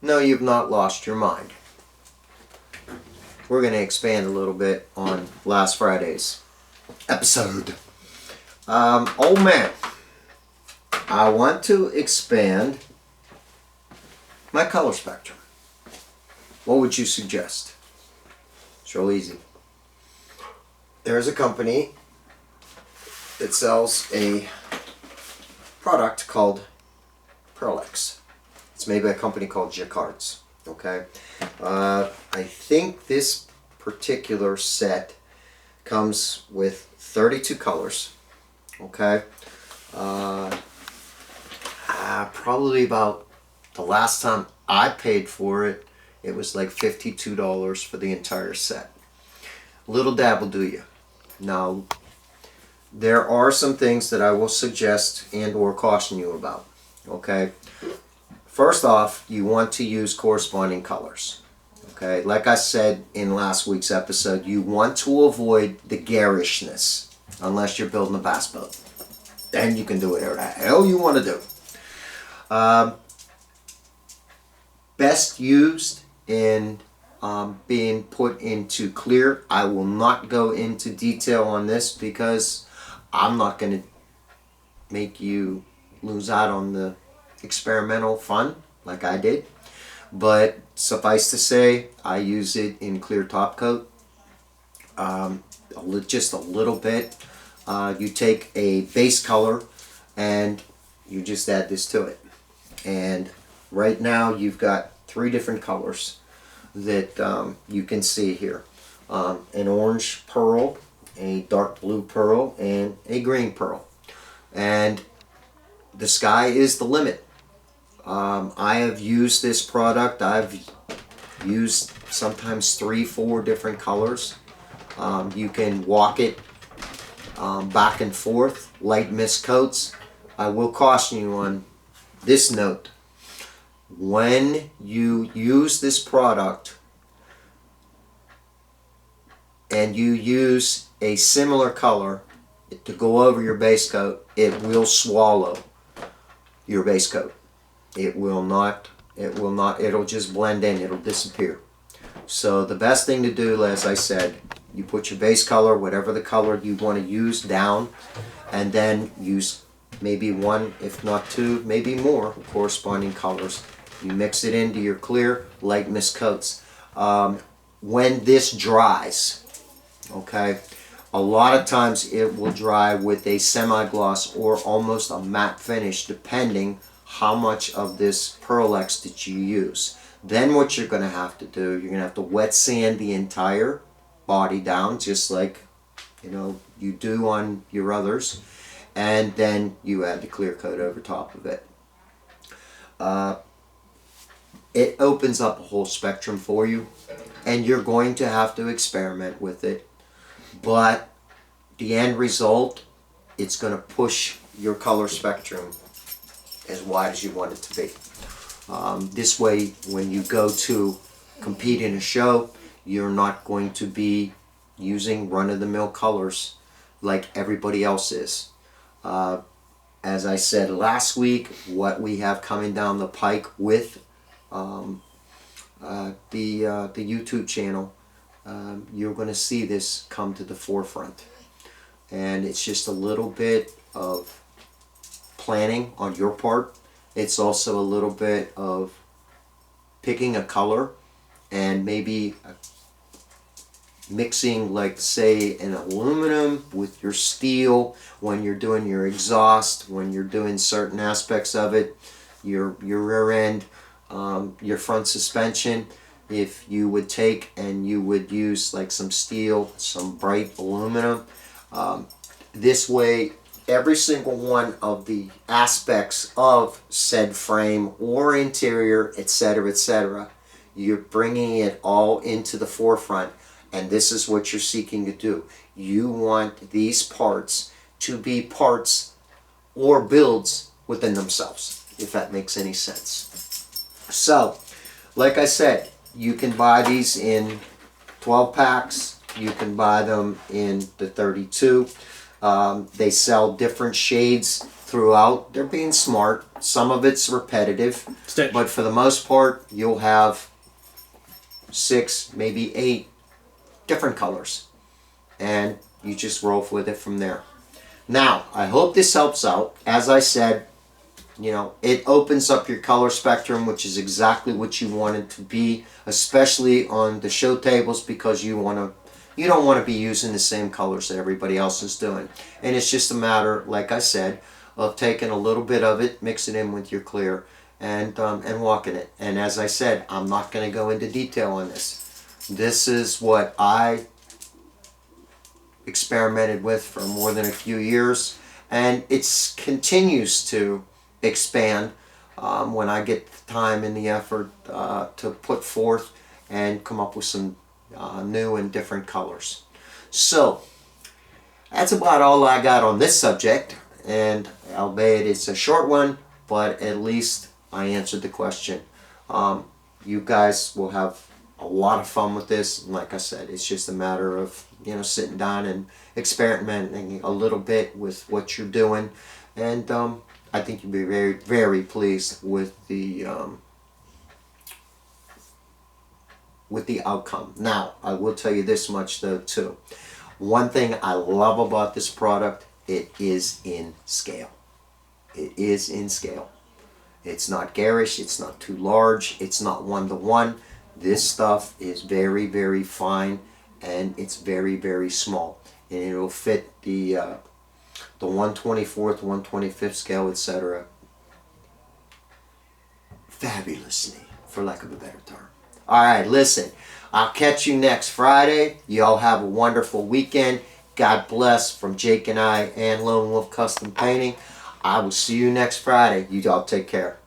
No, you've not lost your mind. We're going to expand a little bit on last Friday's episode. Old man, I want to expand my color spectrum. What would you suggest? It's real easy. There's a company that sells a product called PearlEx. It's made by a company called Jacquard's. Okay, I think this particular set comes with 32 colors. Okay, probably about the last time I paid for it, it was like $52 for the entire set. Little dab will do you. Now, there are some things that I will suggest and or caution you about. Okay, first off, you want to use corresponding colors. Okay, like I said in last week's episode, you want to avoid the garishness unless you're building a bass boat. Then you can do whatever the hell you want to do. Best used in being put into clear. I will not go into detail on this because I'm not going to make you lose out on the experimental fun like I did. But suffice to say, I use it in clear top coat. Just a little bit. You take a base color and you just add this to it. And right now you've got 3 different colors that you can see here. An orange pearl, a dark blue pearl, and a green pearl. And the sky is the limit. I have used this product. I've used sometimes 3-4 different colors. You can walk it back and forth, light mist coats. I will caution you on this note. When you use this product and you use a similar color to go over your base coat, it will swallow your base coat. It'll just blend in, it'll disappear. So the best thing to do, as I said, you put your base color, whatever the color you want to use, down, and then use maybe 1, if not 2, maybe more corresponding colors. You mix it into your clear light mist coats. When this dries, okay, a lot of times it will dry with a semi-gloss or almost a matte finish, depending how much of this PearlEx that you use. Then what you're going to have to do, you're going to have to wet sand the entire body down, just like you do on your others, and then you add the clear coat over top of it. It opens up a whole spectrum for you, and you're going to have to experiment with it, but the end result, it's going to push your color spectrum as wide as you want it to be. This way, when you go to compete in a show, you're not going to be using run-of-the-mill colors like everybody else is. As I said last week, what we have coming down the pike with the YouTube channel, you're going to see this come to the forefront. And it's just a little bit of planning on your part. It's also a little bit of picking a color and maybe mixing, like, say, an aluminum with your steel when you're doing your exhaust, when you're doing certain aspects of it, your rear end, your front suspension. If you would take and you would use like some steel, some bright aluminum, this way every single one of the aspects of said frame or interior, etc., you're bringing it all into the forefront, and this is what you're seeking to do. You want these parts to be parts or builds within themselves, if that makes any sense. So, like I said, you can buy these in 12 packs. You can buy them in the 32. They sell different shades throughout. They're being smart. some of it's repetitive, Stitch. but for the most part, you'll have 6, maybe 8 different colors, and you just roll with it from there. Now, I hope this helps out. As I said, you know, it opens up your color spectrum, which is exactly what you want it to be, especially on the show tables, because you don't want to be using the same colors that everybody else is doing. And it's just a matter, like I said, of taking a little bit of it, mix it in with your clear, and walking it. And as I said, I'm not going to go into detail on this. This is what I experimented with for more than a few years, and it continues to expand when I get the time and the effort to put forth and come up with some new and different colors. So that's about all I got on this subject, and albeit it's a short one, but at least I answered the question. You guys will have a lot of fun with this, and like I said, it's just a matter of, you know, sitting down and experimenting a little bit with what you're doing, and I think you'll be very, very pleased with the outcome. Now, I will tell you this much though too. One thing I love about this product, it is in scale. It is in scale. It's not garish, it's not too large, it's not 1-to-1. This stuff is very, very fine, and it's very, very small, and it will fit the 1/24th, 1/25th scale, etc. fabulously, for lack of a better term. Alright, listen, I'll catch you next Friday. Y'all have a wonderful weekend. God bless from Jake and I and Lone Wolf Custom Painting. I will see you next Friday. You all take care.